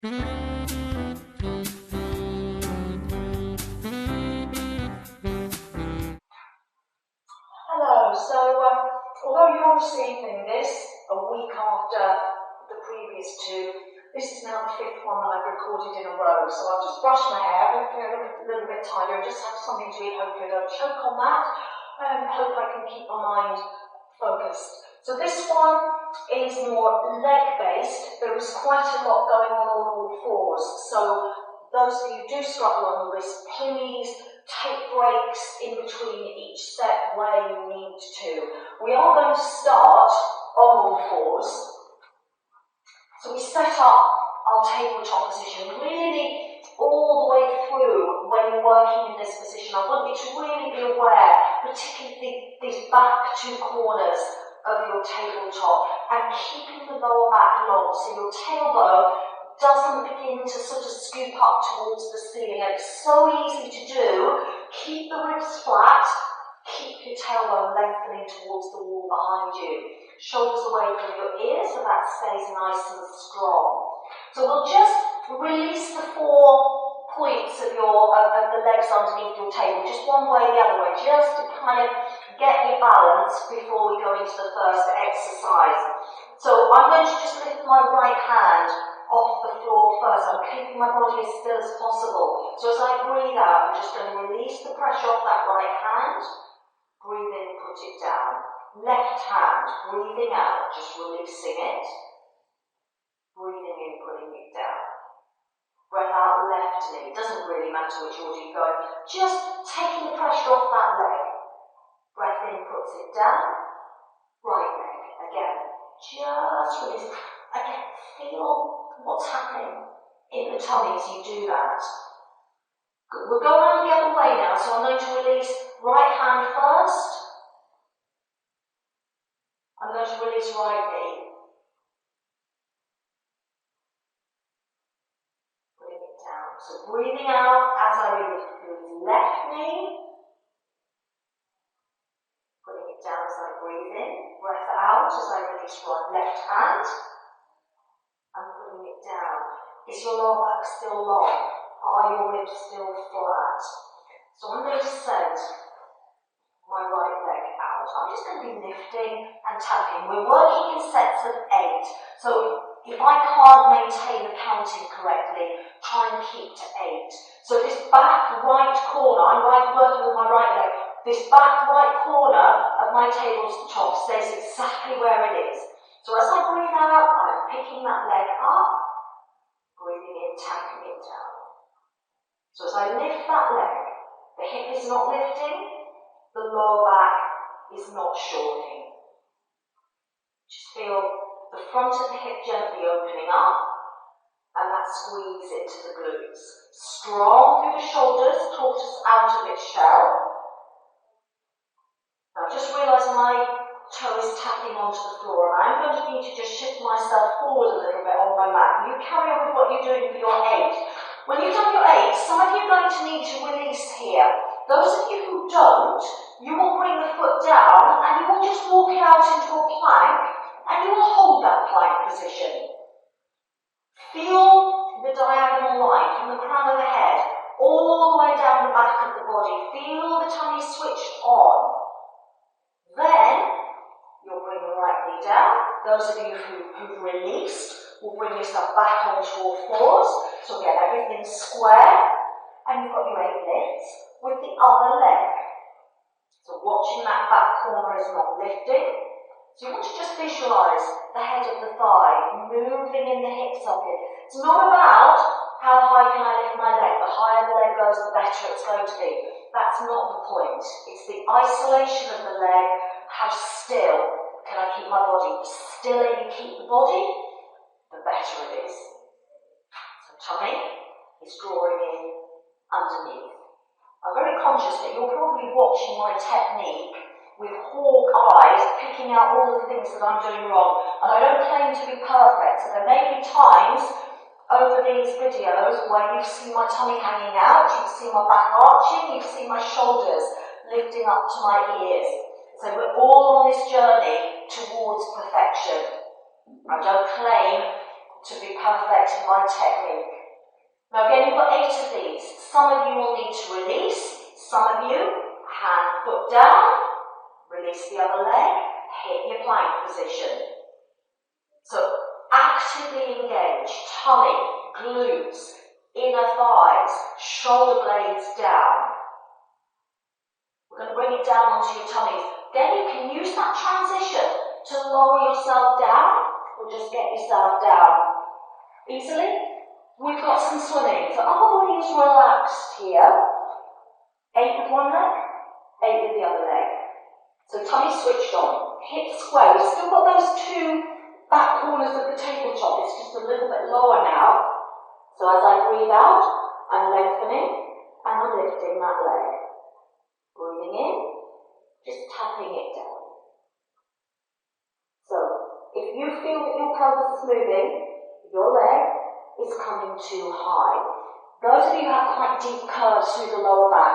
Hello, although you're receiving this a week after the previous two, this is now the fifth one that I've recorded in a row, so I've just brushed my hair, a little bit tidier, just have something to eat, hopefully I don't choke on that, and hope I can keep my mind focused. So this one is more leg-based. There is quite a lot going on all fours, so those of you who do struggle on the wrist, please take breaks in between each set where you need to. We are going to start on all fours. So we set up our tabletop position really all the way through when you're working in this position. I want you to really be aware, particularly these back two corners of your tabletop, and keeping the lower back long so your tailbone doesn't begin to sort of scoop up towards the ceiling. And it's so easy to do. Keep the ribs flat, keep your tailbone lengthening towards the wall behind you. Shoulders away from your ears so that stays nice and strong. So we'll just release the 4 points of the legs underneath your table, just one way, the other way, just to kind of get your balance before we go into the first exercise. So I'm going to just lift my right hand off the floor first. I'm keeping my body as still as possible. So as I breathe out, I'm just going to release the pressure off that right hand. Breathe in, put it down. Left hand, breathing out, just releasing it. Breathing in, putting it down. Breath out, left knee. It doesn't really matter which order you go. Just taking the pressure off that leg. Breath in, puts it down. Right leg, again. Just release. Again, feel what's happening in the tummy as you do that. Good. We'll go around the other way now. So I'm going to release right hand first. I'm going to release right knee. Putting it down. So breathing out as I release left knee. Putting it down as I breathe in. Breath out as I release left hand. And putting it down. Is your lower back still long? Are your ribs still flat? So I'm going to send my right leg out. I'm just going to be lifting and tapping. We're working in sets of 8. So if I can't maintain the counting correctly, try and keep to 8. So this back right corner, I'm working with my right leg, this back right corner of my tabletop stays exactly where it is. So as I breathe out, I'm picking that leg up, breathing in, tapping it down. So as I lift that leg, the hip is not lifting, the lower back is not shortening. Just feel the front of the hip gently opening up, and that squeeze into the glutes. Strong through the shoulders, tortoise out of its shell. Now just realise my toe is tapping onto the floor, and I'm going to need to just shift myself forward a little bit on my mat. You carry on with what you're doing for your 8. When you've done your 8, some of you are going to need to release here. Those of you who don't, you will bring the foot down and you will just walk it out into a plank, and you will hold that plank position. Feel the diagonal line from the crown of the head all the way down the back of the body. Feel the tummy switched on. Then you'll bring the right knee down. Those of you who've released will bring yourself back onto all fours. So again, everything's square, and you've got your 8 lifts with the other leg. So watching that back corner is not lifting. So you want to just visualise the head of the thigh moving in the hip socket. It's not about how high can I lift my leg. The higher the leg goes, the better it's going to be. That's not the point. It's the isolation of the leg. How still can I keep my body? The stiller you keep the body, the better it is. So tummy is drawing in underneath. I'm very conscious that you're probably watching my technique with hawk eyes, picking out all the things that I'm doing wrong. And I don't claim to be perfect, so there may be times over these videos where you've seen my tummy hanging out, you've seen my back arching, you've seen my shoulders lifting up to my ears. So we're all on this journey towards perfection. I don't claim to be perfect in my technique. Now again, you've got 8 of these. Some of you will need to release, some of you, hand, foot down, release the other leg, hit your plank position. So actively engage, tummy, glutes, inner thighs, shoulder blades down. We're going to bring it down onto your tummies. Then you can use that transition to lower yourself down or just get yourself down easily. We've got some swimming. So upper body is relaxed here. 8 with one leg, 8 with the other leg. So tummy switched on, hips square. We've still got those 2 back corners of the tabletop. It's just a little bit lower now. So as I breathe out, I'm lengthening and I'm lifting that leg. Breathing in, just tapping it down. So if you feel that your pelvis is moving, your leg is coming too high. Those of you who have quite deep curves through the lower back,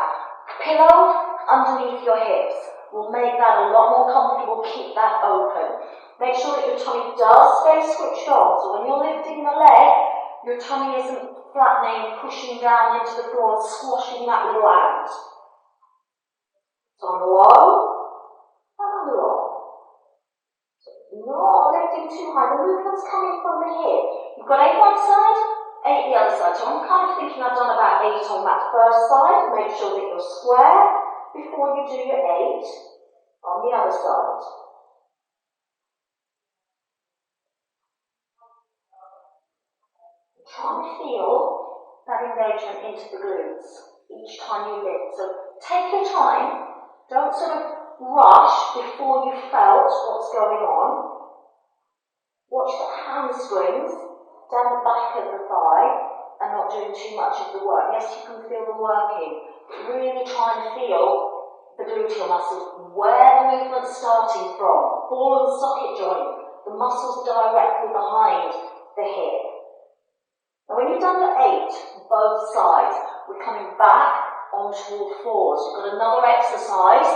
pillow underneath your hips will make that a lot more comfortable. Keep that open. Make sure that your tummy does stay switched on. So when you're lifting the leg, your tummy isn't flattening, pushing down into the floor and squashing that little out. So on the low, and on the low. So not lifting too high. The movement's coming from the hip. You've got 8 one side, 8 the other side. So I'm kind of thinking I've done about 8 on that first side. Make sure that you're square before you do your 8 on the other side. Try and feel that engagement into the glutes each time you lift. So take your time. Don't sort of rush before you've felt what's going on. Watch the hamstrings down the back of the thigh and not doing too much of the work. Yes, you can feel them working, but really try and feel the gluteal muscles, where the movement's starting from. Ball and socket joint, the muscles directly behind the hip. Now when you've done your 8, both sides, we're coming back onto all fours. We've got another exercise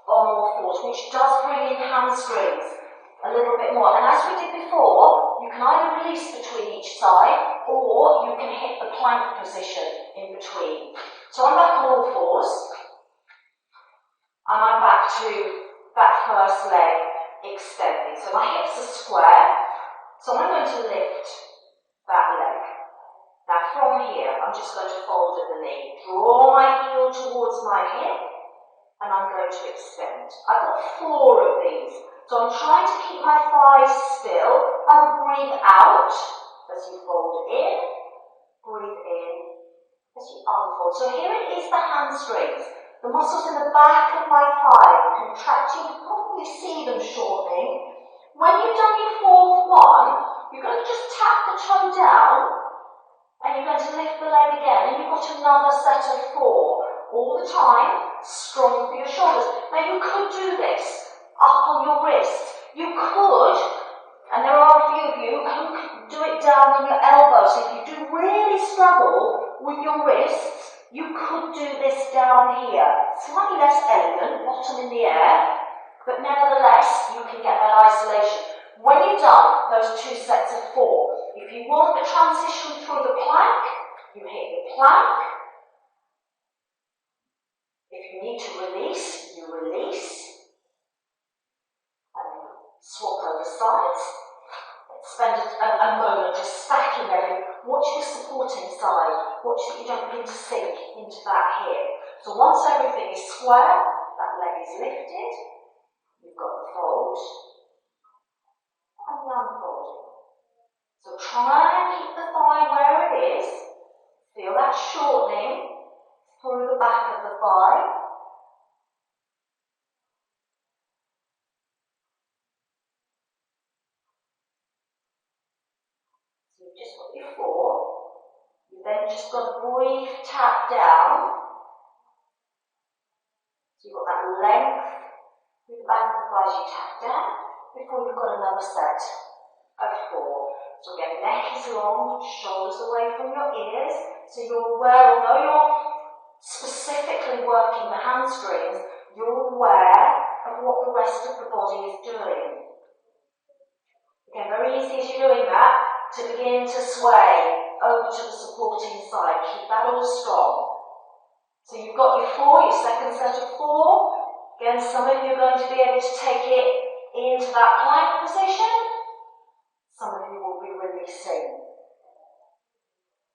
on all fours, which does bring in hamstrings a little bit more. And as we did before, you can either release between each side, or you can hit the plank position in between. So I'm back on all fours, and I'm back to that first leg extending. So my hips are square, so I'm going to lift that leg. Now from here, I'm just going to fold at the knee, draw my heel towards my hip, and I'm going to extend. I've got 4 of these, so I'm trying to keep my thighs still and breathe out as you fold in, breathe in as you unfold. So here it is the hamstrings, the muscles in the back of my thigh contracting. You can probably see them shortening. When you've done your 4th one, you're going to just tap the toe down, and you're going to lift the leg again, and you've got another set of 4. All the time, strong for your shoulders. Now you could do this up on your wrists. You could, and there are a few of you who could do it down on your elbows. If you do really struggle with your wrists, you could do this down here. Slightly less elegant, bottom in the air, but nevertheless, you can get that isolation. When you've done those 2 sets of 4, if you want the transition through the plank, you hit the plank. If you need to release, you release. And then swap over sides. Spend a moment just stacking everything. Watch your supporting side. Watch that you don't begin to sink into that hip. So once everything is square, that leg is lifted. You've got the fold. And the unfolding. So try and keep the thigh where it is. Feel that shortening through the back of the thigh. So you've just got your 4. You've then just got a brief tap down. So you've got that length through the back of the thigh as you tap down before you've got another set of 4. So again, neck is long, shoulders away from your ears. So you're aware, although you're specifically working the hamstrings, you're aware of what the rest of the body is doing. Again, very easy as you're doing that to begin to sway over to the supporting side. Keep that all strong. So you've got your 4, your second set of 4. Again, some of you are going to be able to take it into that plank position. Some of you will be releasing.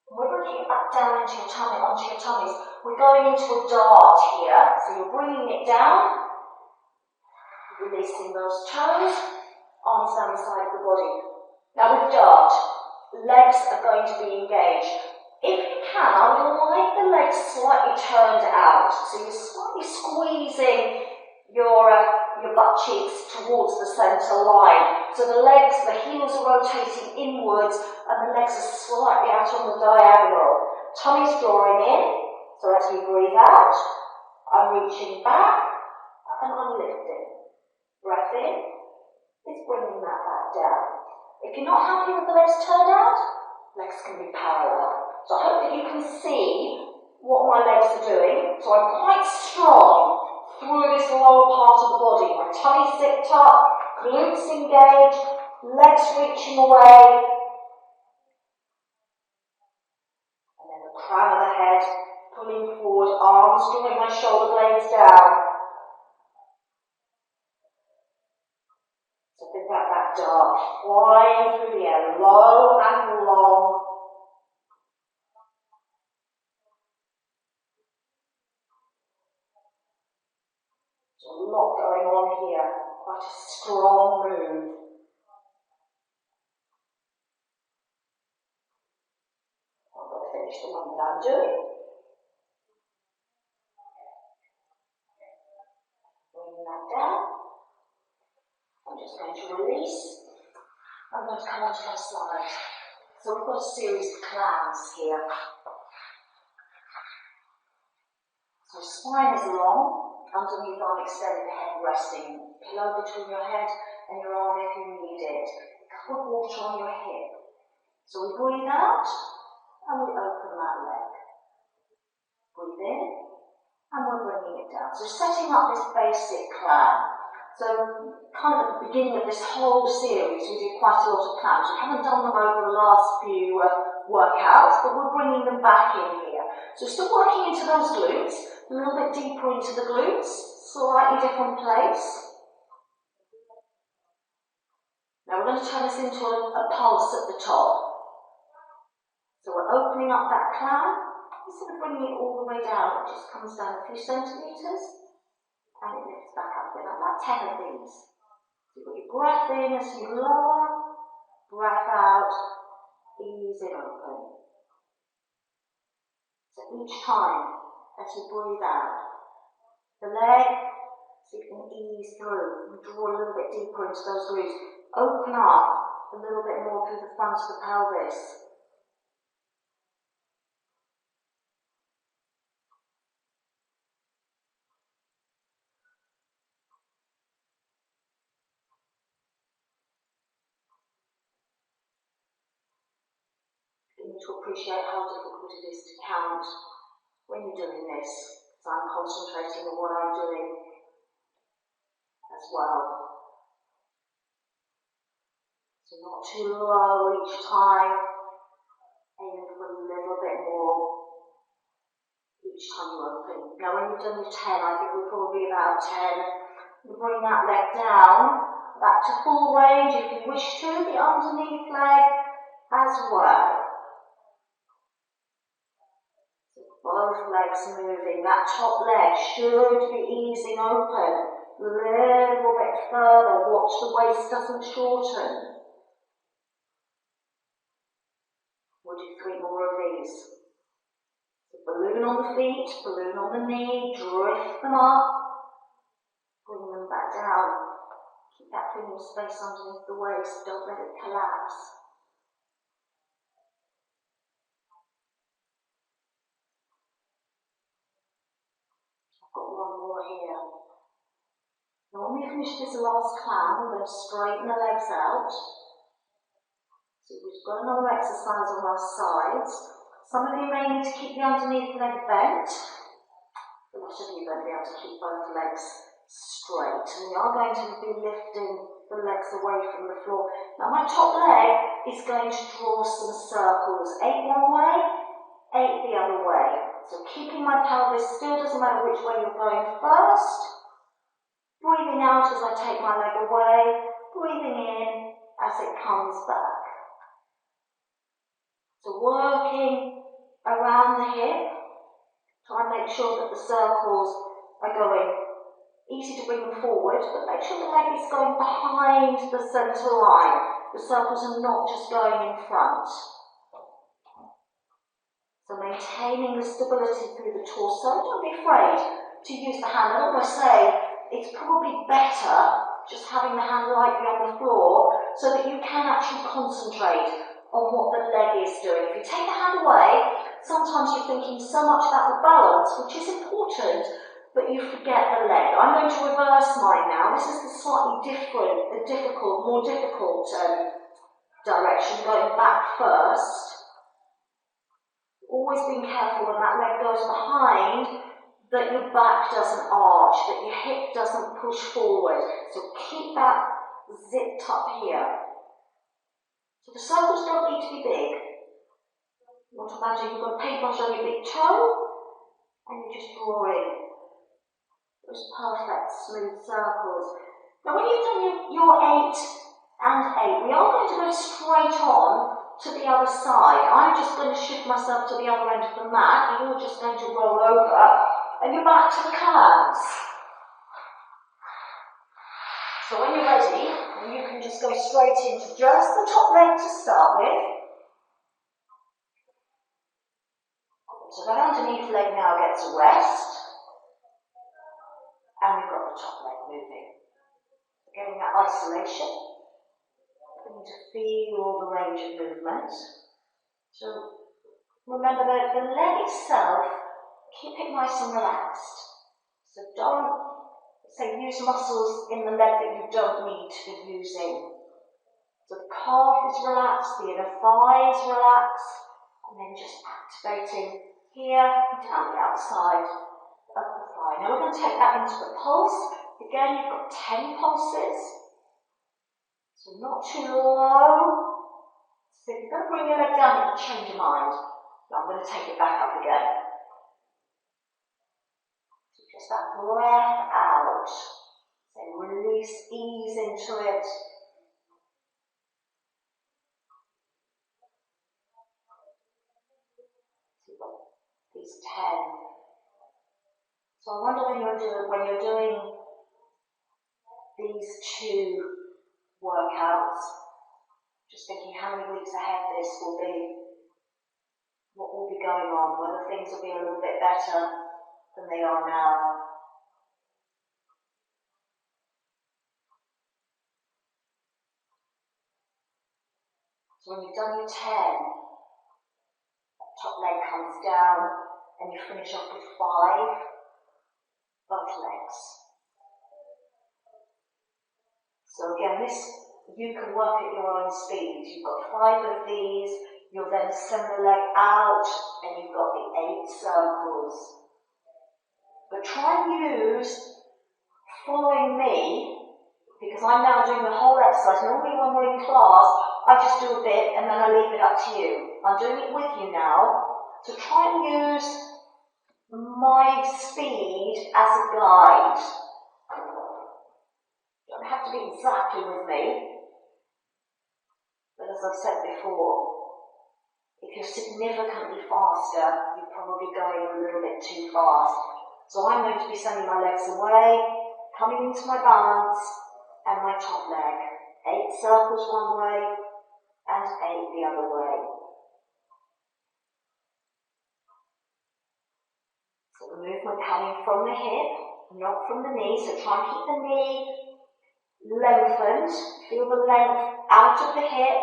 We're bringing it back down into your tummy, onto your tummies. We're going into a dart here. So you're bringing it down, releasing those toes, arms down the side of the body. Now with dart, legs are going to be engaged. If you can, I would like the legs slightly turned out. So you're slightly squeezing your butt cheeks towards the centre line. So the legs, the heels are rotating inwards and the legs are slightly out on the diagonal. Tummy's drawing in. So as you breathe out, I'm reaching back and I'm lifting. Breath in is bringing that back down. If you're not happy with the legs turned out, legs can be parallel. So I hope that you can see what my legs are doing. So I'm quite strong through this lower part of the body. My tummy zipped up, glutes engaged, legs reaching away. And then the crown of the head pulling forward, arms drawing my shoulder blades down. So think about that dart flying through the air, low and long. There's a lot going on here, quite a strong move. I'm going to finish the one that I'm doing. Bringing that down. I'm just going to release. I'm going to come onto my side. So we've got a series of clams here. So spine is long, underneath arm extended, head resting. Pillow between your head and your arm if you need it. A cup of water on your hip. So we breathe out and we open that leg. Breathe in and we're bringing it down. So setting up this basic clam. So kind of at the beginning of this whole series we did quite a lot of clams. We haven't done them over the last few workouts, but we're bringing them back in here. So still working into those glutes, a little bit deeper into the glutes, slightly different place. Now we're going to turn this into a pulse at the top. So we're opening up that clam, instead of bringing it all the way down, it just comes down a few centimetres. And it lifts back up again, about 10 of these. So you've got your breath in as you lower, breath out, ease it open. So each time, as you breathe out, the leg, so you can ease through, and draw a little bit deeper into those glutes. Open up a little bit more through the front of the pelvis. To appreciate how difficult it is to count when you're doing this, because I'm concentrating on what I'm doing as well. So not too low each time, aiming for a little bit more each time you open. Now when you've done your 10, I think we're probably about 10. You bring that leg down, back to full range if you wish to, the underneath leg as well. Both legs moving, that top leg should be easing open a little bit further. Watch the waist doesn't shorten. We'll do 3 more of these. So balloon on the feet, balloon on the knee, drift them up, bring them back down. Keep that feeling of space underneath the waist, don't let it collapse. Got one more here. Now when we finish this last clam, we're going to straighten the legs out. So we've got another exercise on our sides. Some of you may need to keep the underneath leg bent. A lot of you won't be able to keep both legs straight. And we are going to be lifting the legs away from the floor. Now my top leg is going to draw some circles. 8 one way, 8 the other way. So keeping my pelvis still, doesn't matter which way you're going first. Breathing out as I take my leg away, breathing in as it comes back. So working around the hip, try and make sure that the circles are going. Easy to bring them forward, but make sure the leg is going behind the centre line. The circles are not just going in front. So maintaining the stability through the torso. Don't be afraid to use the hand. I always say it's probably better just having the hand lightly on the floor so that you can actually concentrate on what the leg is doing. If you take the hand away, sometimes you're thinking so much about the balance, which is important, but you forget the leg. I'm going to reverse mine now. This is the slightly different, more difficult direction, going back first. Always being careful when that leg goes behind, that your back doesn't arch, that your hip doesn't push forward. So keep that zipped up here. So the circles don't need to be big. You want to imagine you've got a paintbrush on your big toe, and you're just drawing those perfect smooth circles. Now when you've done your 8 and 8, we are going to go straight on to the other side. I'm just going to shift myself to the other end of the mat, and you're just going to roll over, and you're back to the clams. So when you're ready, you can just go straight into just the top leg to start with. So that underneath leg now gets a rest. And we've got the top leg moving. Getting that isolation. We need to feel all the range of movement. So remember that the leg itself, keep it nice and relaxed. So don't use muscles in the leg that you don't need to be using. So the calf is relaxed, the inner thigh is relaxed, and then just activating here and down the outside of the thigh. Now we're going to take that into the pulse. Again, you've got 10 pulses. So not too low. So if you're going to bring your leg down, you can change your mind. Now I'm going to take it back up again. So just that breath out. So release, ease into it. So you've got these 10. So I wonder when you're doing these 2 workouts, just thinking how many weeks ahead this will be, what will be going on, whether things will be a little bit better than they are now. So when you've done your 10, that top leg comes down and you finish off with 5, both legs. So again, this you can work at your own speed. You've got 5 of these, you'll then send the leg out, and you've got the 8 circles. But try and use following me, because I'm now doing the whole exercise. Normally when we're in class, I just do a bit and then I leave it up to you. I'm doing it with you now, so try and use my speed as a guide. You don't have to be exactly with me, but as I've said before, if you're significantly faster, you're probably going a little bit too fast. So I'm going to be sending my legs away, coming into my balance, and my top leg. 8 circles one way, and 8 the other way. So the movement coming from the hip, not from the knee, so try and keep the knee lengthened. Feel the length out of the hip,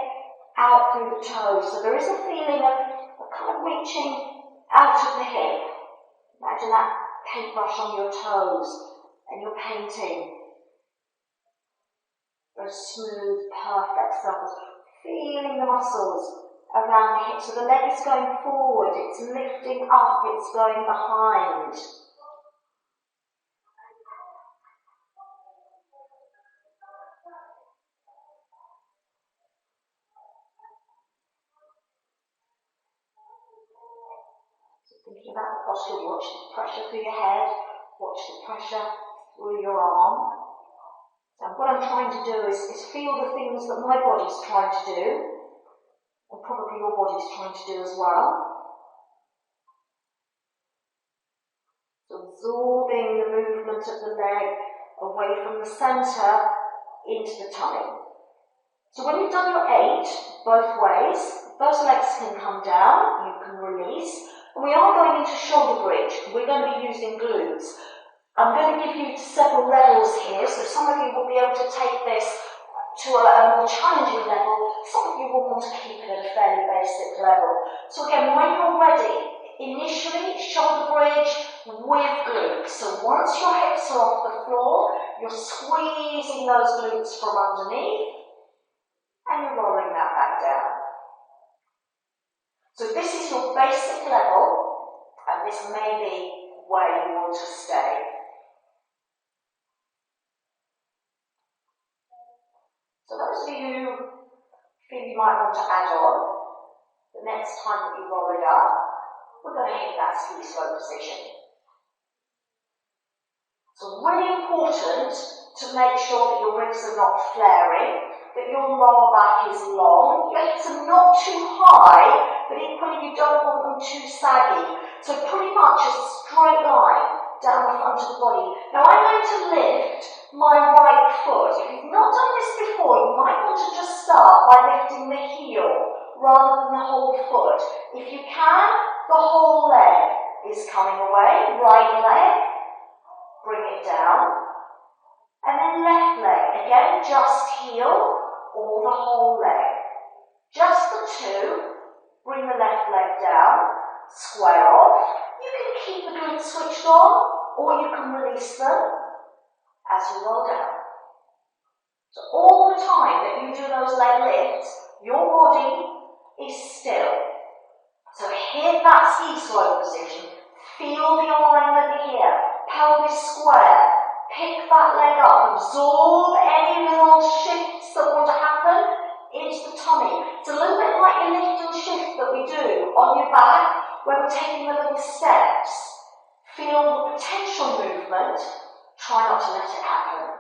out through the toes. So there is a feeling of kind of reaching out of the hip. Imagine that paintbrush on your toes, and you're painting those smooth, perfect circles. Feeling the muscles around the hip. So the leg is going forward, it's lifting up, it's going behind. Thinking about the posture, watch the pressure through your head, watch the pressure through your arm. So what I'm trying to do is feel the things that my body's trying to do, and probably your body's trying to do as well. So absorbing the movement of the leg away from the centre into the tummy. So when you've done your 8 both ways, those legs can come down, you can release, and we are going into shoulder bridge. We're going to be using glutes. I'm going to give you several levels here, so some of you will be able to take this to a more challenging level, some of you will want to keep it at a fairly basic level. So again, when you're ready, initially shoulder bridge with glutes. So once your hips are off the floor, you're squeezing those glutes from underneath, and you're rolling that back down. So this is your basic level, and this may be where you want to stay. So those of you who feel you might want to add on, the next time that you roll it up, we're going to hit that ski slope position. So really important to make sure that your ribs are not flaring, that your lower back is long, your hips are not too high, but equally you don't want them too saggy. So pretty much a straight line down the front of the body. Now I'm going to lift my right foot. If you've not done this before, you might want to just start by lifting the heel rather than the whole foot. If you can, the whole leg is coming away. Right leg, bring it down. And then left leg, again, just heel or the whole leg. Just the two, bring the left leg down, square off. You can keep the glutes switched on, or you can release them as you roll down. So all the time that you do those leg lifts, your body is still. So hit that ski slope position, feel the alignment here, pelvis square, pick that leg up, absorb any little shifts that want to happen into the tummy. It's a little bit like a lift and shift that we do on your back, where we're taking the little steps. Feel the potential movement, try not to let it happen.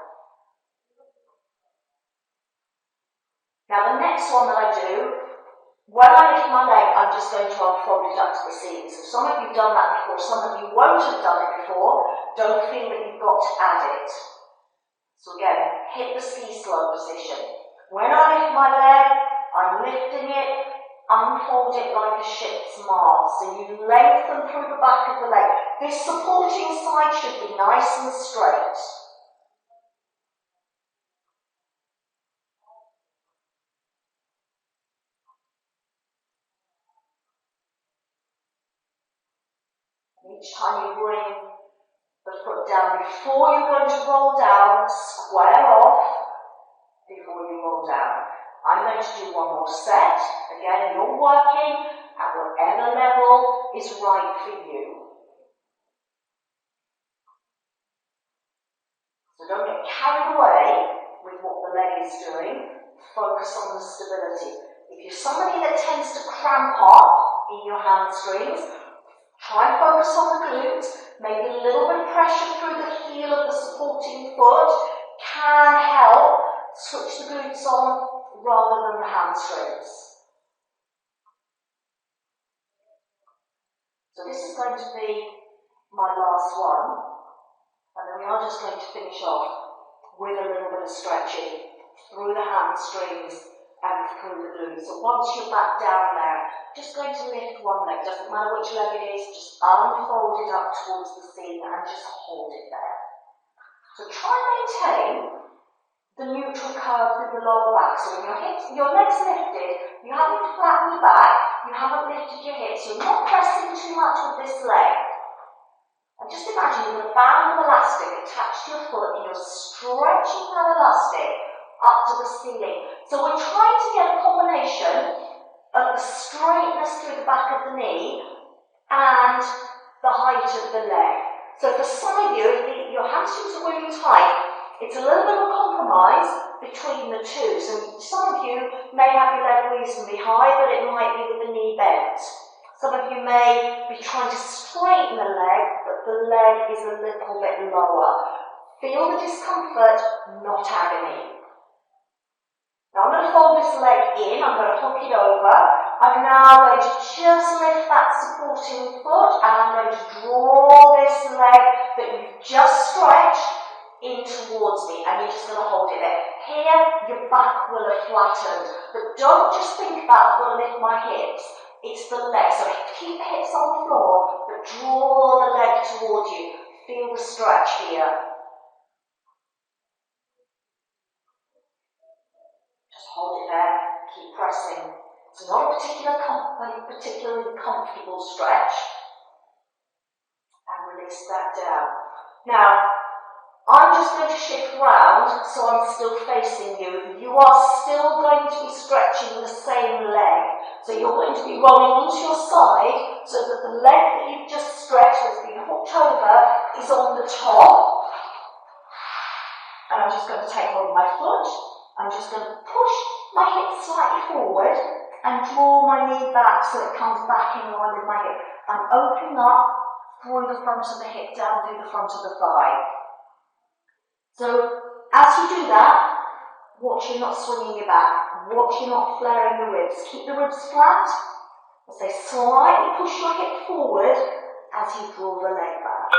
Now the next one that I do, when I lift my leg, I'm just going to unfold it up to the ceiling. So some of you have done that before, some of you won't have done it before. Don't feel that you've got to add it. So again, hit the ski slope position. When I lift my leg, I'm lifting it, unfold it like a ship's mast. So you lengthen through the back of the leg. This supporting side should be nice and straight. Each time you bring the foot down, before you're going to roll down, square off before you roll down. I'm going to do one more set. Again, you're working at whatever level is right for you. So don't get carried away with what the leg is doing. Focus on the stability. If you're somebody that tends to cramp up in your hamstrings, try and focus on the glutes. Maybe a little bit of pressure through the heel of the supporting foot can help switch the glutes on rather than the hamstrings. So this is going to be my last one, and then we are just going to finish off with a little bit of stretching through the hamstrings and through the glutes. So once you're back down there, just going to lift one leg, doesn't matter which leg it is, just unfold it up towards the ceiling and just hold it there. So try and maintain the neutral curve through the lower back. So when your legs lifted, you haven't flattened the back, you haven't lifted your hips, you're not pressing too much with this leg. And just imagine you've got a band of elastic attached to your foot and you're stretching that elastic up to the ceiling. So we're trying to get a combination of the straightness through the back of the knee and the height of the leg. So for some of you, if your hamstrings are really tight, it's a little bit of a compromise between the two. So some of you may have your leg reasonably high, but it might be with the knee bent. Some of you you may be trying to straighten the leg, but the leg is a little bit lower. Feel the discomfort, not agony. Now I'm going to fold this leg in, I'm going to hook it over. I'm now going to just lift that supporting foot and I'm going to draw this leg that you've just stretched in towards me and you're just going to hold it there. Here, your back will have flattened, but don't just think about, I've got to lift my hips. It's the leg, so keep the hips on the floor, but draw the leg towards you. Feel the stretch here. Just hold it there, keep pressing. It's not a particularly comfortable stretch. And release that down. Now, I'm just going to shift round so I'm still facing you. You are still going to be stretching the same leg. So you're going to be rolling onto your side so that the leg that you've just stretched that's been hooked over is on the top. And I'm just going to take hold of my foot. I'm just going to push my hip slightly forward and draw my knee back so it comes back in line with my hip. I'm opening up through the front of the hip, down through the front of the thigh. So, as you do that, watch you not swinging your back, watch you not flaring the ribs. Keep the ribs flat, as they slightly push your hip forward as you draw the leg back.